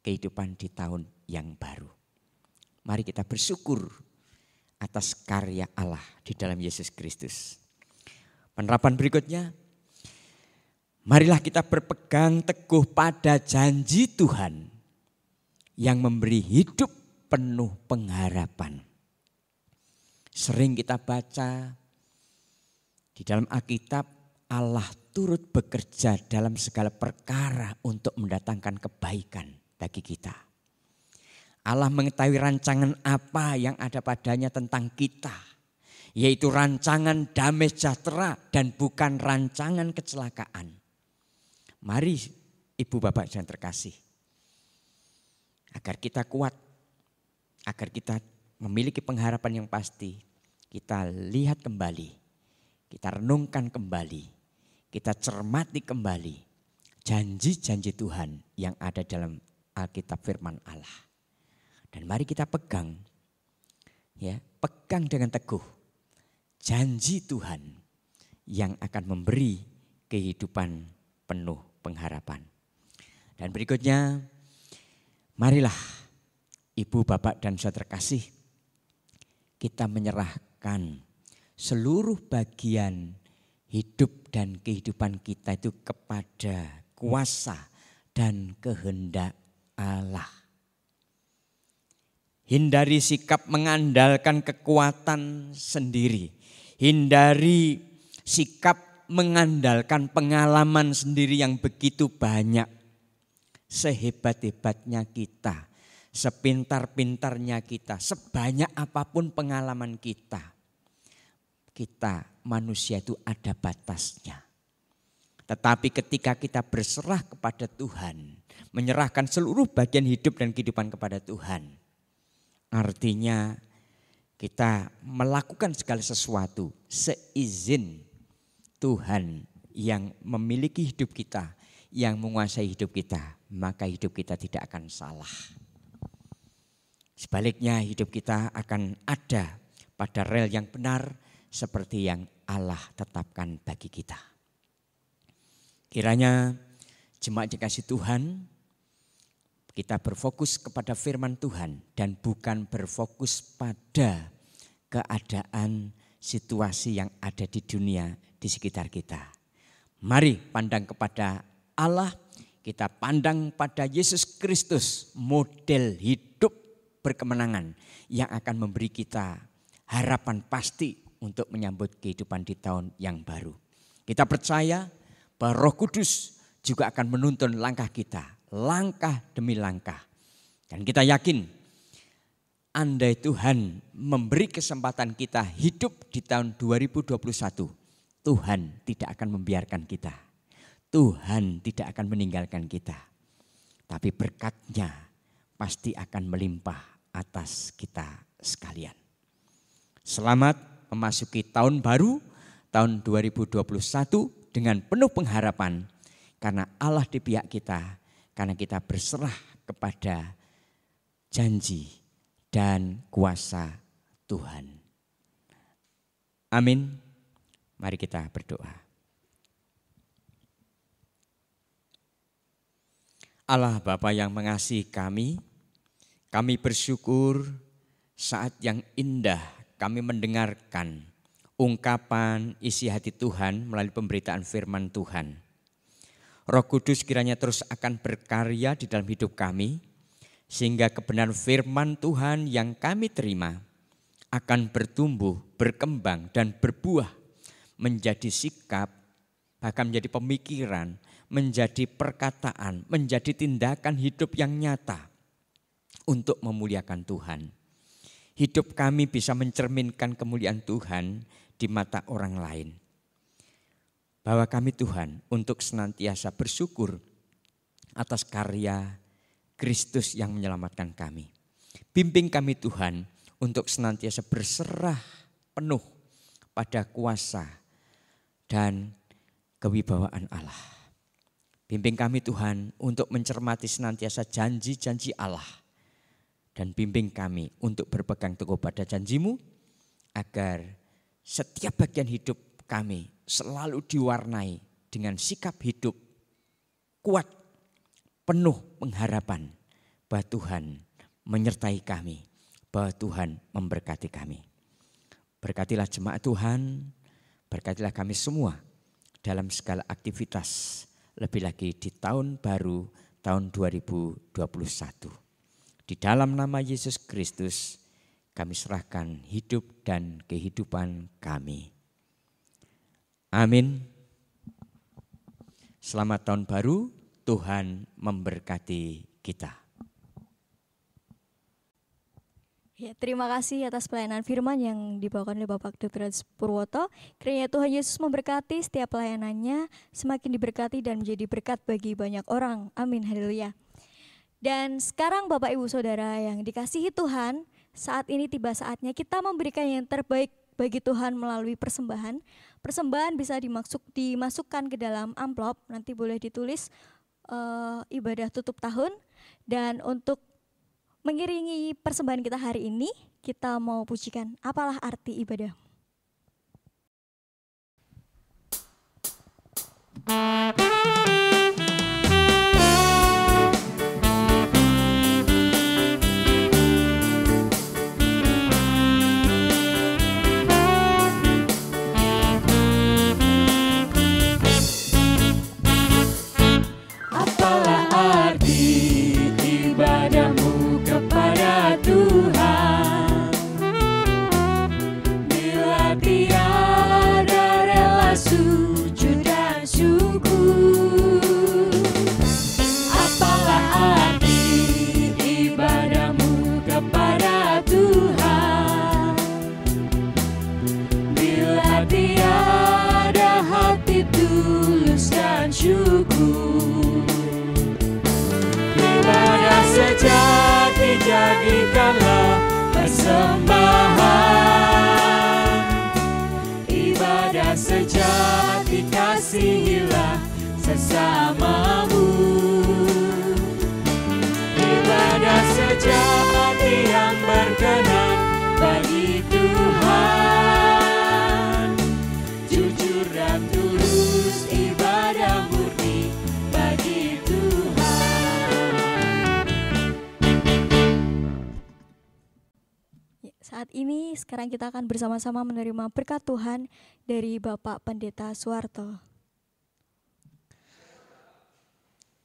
kehidupan di tahun yang baru. Mari kita bersyukur atas karya Allah di dalam Yesus Kristus. Penerapan berikutnya. Marilah kita berpegang teguh pada janji Tuhan yang memberi hidup penuh pengharapan. Sering kita baca di dalam Alkitab, Allah turut bekerja dalam segala perkara untuk mendatangkan kebaikan bagi kita. Allah mengetahui rancangan apa yang ada padanya tentang kita, yaitu rancangan damai sejahtera dan bukan rancangan kecelakaan. Mari ibu bapak yang terkasih, agar kita kuat, agar kita memiliki pengharapan yang pasti, kita lihat kembali, kita renungkan kembali, kita cermati kembali janji-janji Tuhan yang ada dalam Alkitab firman Allah. Dan mari kita pegang, ya, pegang dengan teguh janji Tuhan yang akan memberi kehidupan penuh pengharapan. Dan berikutnya, marilah ibu, bapak dan saudara terkasih, kita menyerahkan seluruh bagian hidup dan kehidupan kita itu kepada kuasa dan kehendak Allah. Hindari sikap mengandalkan kekuatan sendiri. Hindari sikap mengandalkan pengalaman sendiri yang begitu banyak. Sehebat-hebatnya kita, sepintar-pintarnya kita, sebanyak apapun pengalaman kita manusia itu ada batasnya. Tetapi ketika kita berserah kepada Tuhan, menyerahkan seluruh bagian hidup dan kehidupan kepada Tuhan, artinya kita melakukan segala sesuatu seizin Tuhan yang memiliki hidup kita, yang menguasai hidup kita, maka hidup kita tidak akan salah. Sebaliknya hidup kita akan ada pada rel yang benar seperti yang Allah tetapkan bagi kita. Kiranya jemaat dikasih Tuhan, kita berfokus kepada firman Tuhan dan bukan berfokus pada keadaan situasi yang ada di dunia di sekitar kita. Mari pandang kepada Allah, kita pandang pada Yesus Kristus, model hidup berkemenangan yang akan memberi kita harapan pasti untuk menyambut kehidupan di tahun yang baru. Kita percaya bahwa Roh Kudus juga akan menuntun langkah kita, langkah demi langkah. Dan kita yakin andai Tuhan memberi kesempatan kita hidup di tahun 2021, Tuhan tidak akan membiarkan kita. Tuhan tidak akan meninggalkan kita. Tapi berkat-Nya pasti akan melimpah atas kita sekalian. Selamat memasuki tahun baru, tahun 2021 dengan penuh pengharapan. Karena Allah di pihak kita, karena kita berserah kepada janji dan kuasa Tuhan. Amin. Mari kita berdoa. Allah Bapa yang mengasihi kami bersyukur saat yang indah kami mendengarkan ungkapan isi hati Tuhan melalui pemberitaan firman Tuhan. Roh Kudus kiranya terus akan berkarya di dalam hidup kami, sehingga kebenaran firman Tuhan yang kami terima akan bertumbuh, berkembang dan berbuah menjadi sikap, bahkan menjadi pemikiran, menjadi perkataan, menjadi tindakan hidup yang nyata untuk memuliakan Tuhan. Hidup kami bisa mencerminkan kemuliaan Tuhan di mata orang lain. Bahwa kami Tuhan untuk senantiasa bersyukur atas karya Kristus yang menyelamatkan kami. Bimbing kami Tuhan untuk senantiasa berserah penuh pada kuasa dan kewibawaan Allah. Bimbing kami Tuhan untuk mencermati senantiasa janji-janji Allah. Dan bimbing kami untuk berpegang teguh pada janji-Mu agar setiap bagian hidup kami selalu diwarnai dengan sikap hidup kuat, penuh pengharapan bahwa Tuhan menyertai kami, bahwa Tuhan memberkati kami. Berkatilah jemaat Tuhan, berkatilah kami semua dalam segala aktivitas, lebih lagi di tahun baru tahun 2021. Di dalam nama Yesus Kristus kami serahkan hidup dan kehidupan kami. Amin. Selamat tahun baru, Tuhan memberkati kita. Ya, terima kasih atas pelayanan firman yang dibawakan oleh Bapak Dr. Purwoto. Kiranya Tuhan Yesus memberkati setiap pelayanannya, semakin diberkati dan menjadi berkat bagi banyak orang. Amin, haleluya. Dan sekarang Bapak Ibu Saudara yang dikasihi Tuhan, saat ini tiba saatnya kita memberikan yang terbaik bagi Tuhan melalui persembahan. Persembahan bisa dimasukkan ke dalam amplop, nanti boleh ditulis ibadah tutup tahun. Dan untuk mengiringi persembahan kita hari ini, kita mau pujikan apalah arti ibadah. Bila tiada rela sujud saat ini sekarang kita akan bersama-sama menerima berkat Tuhan dari Bapak Pendeta Suwarto.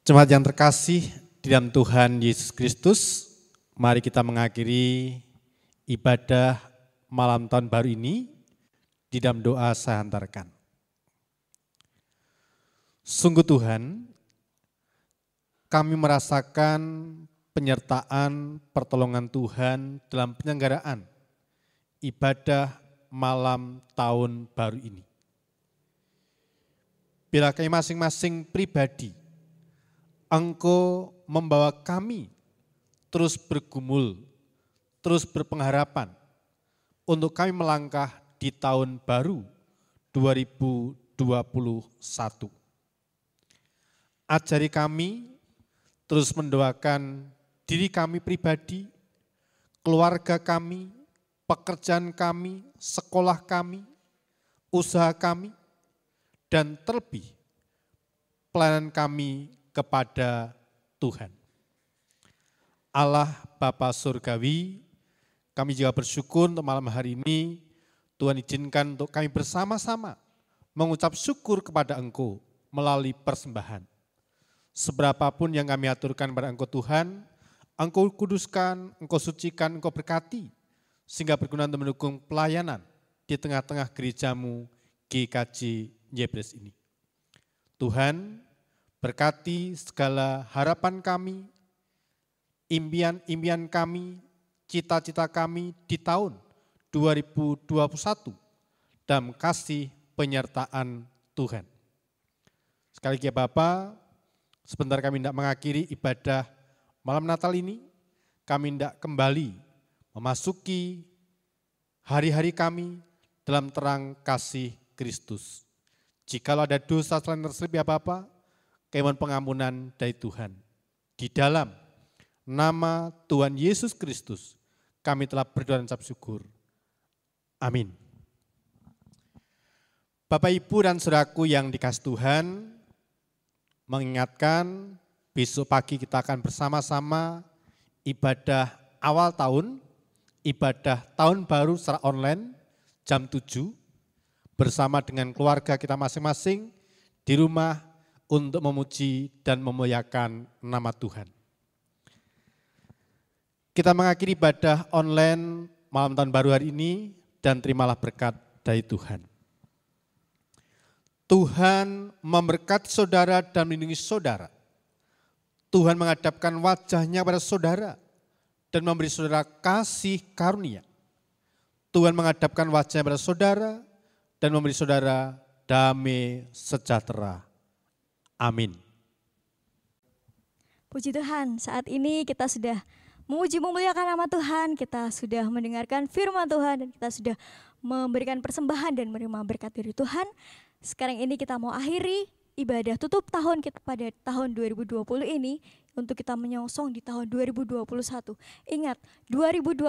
Jemaat yang terkasih di dalam Tuhan Yesus Kristus, mari kita mengakhiri ibadah malam tahun baru ini di dalam doa saya hantarkan. Sungguh Tuhan, kami merasakan penyertaan pertolongan Tuhan dalam penyelenggaraan ibadah malam tahun baru ini. Bila kami masing-masing pribadi, Engkau membawa kami terus bergumul, terus berpengharapan untuk kami melangkah di tahun baru 2021. Ajari kami terus mendoakan diri kami pribadi, keluarga kami, pekerjaan kami, sekolah kami, usaha kami, dan terlebih pelayanan kami kepada Tuhan. Allah Bapa Surgawi, kami juga bersyukur untuk malam hari ini, Tuhan izinkan untuk kami bersama-sama mengucap syukur kepada Engkau melalui persembahan. Seberapapun yang kami aturkan pada Engkau Tuhan, Engkau kuduskan, Engkau sucikan, Engkau berkati, sehingga berguna untuk mendukung pelayanan di tengah-tengah gerejamu GKJ Nyebres ini. Tuhan, berkati segala harapan kami, impian-impian kami, cita-cita kami di tahun 2021 dalam kasih penyertaan Tuhan. Sekali lagi ya Bapa, sebentar kami hendak mengakhiri ibadah malam Natal ini, kami hendak kembali memasuki hari-hari kami dalam terang kasih Kristus. Jikalau ada dosa selain terselip ya Bapa, kami mohon pengampunan dari Tuhan. Di dalam nama Tuhan Yesus Kristus, kami telah berdoa dan ucap syukur. Amin. Bapak, Ibu, dan saudaraku yang dikasihi Tuhan, mengingatkan besok pagi kita akan bersama-sama ibadah awal tahun, ibadah tahun baru secara online jam 7, bersama dengan keluarga kita masing-masing di rumah, untuk memuji dan memuliakan nama Tuhan. Kita mengakhiri ibadah online malam tahun baru hari ini dan terimalah berkat dari Tuhan. Tuhan memberkati saudara dan melindungi saudara. Tuhan menghadapkan wajahnya pada saudara dan memberi saudara kasih karunia. Tuhan menghadapkan wajahnya pada saudara dan memberi saudara damai sejahtera. Amin. Puji Tuhan, saat ini kita sudah memuji memuliakan nama Tuhan, kita sudah mendengarkan firman Tuhan, dan kita sudah memberikan persembahan dan menerima berkat dari Tuhan. Sekarang ini kita mau akhiri ibadah tutup tahun kita pada tahun 2020 ini untuk kita menyongsong di tahun 2021. Ingat, 2021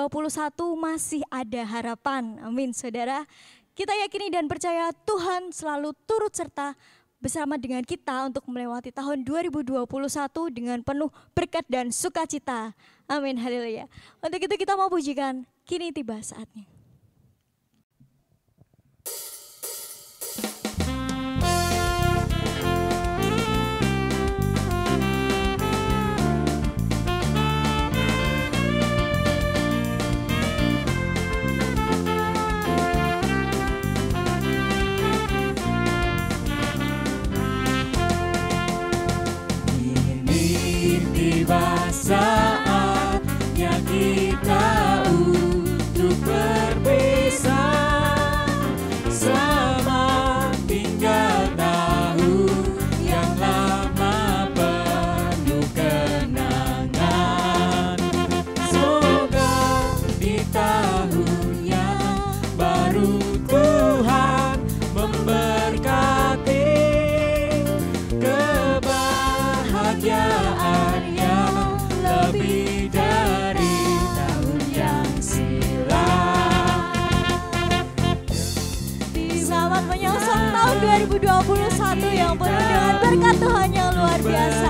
masih ada harapan. Amin, saudara. Kita yakini dan percaya Tuhan selalu turut serta bersama dengan kita untuk melewati tahun 2021 dengan penuh berkat dan sukacita. Amin, haleluya. Untuk itu kita mau pujikan, kini tiba saatnya. Tiba saatnya kita untuk berpisah, sama tinggal tahun yang lama penuh kenangan. Semoga di tahun yang baru Tuhan memberkati kebahagiaan lebih dari tahun yang silam. Selamat menyongsong tahun 2021 yang penuh dengan berkat Tuhan yang luar biasa.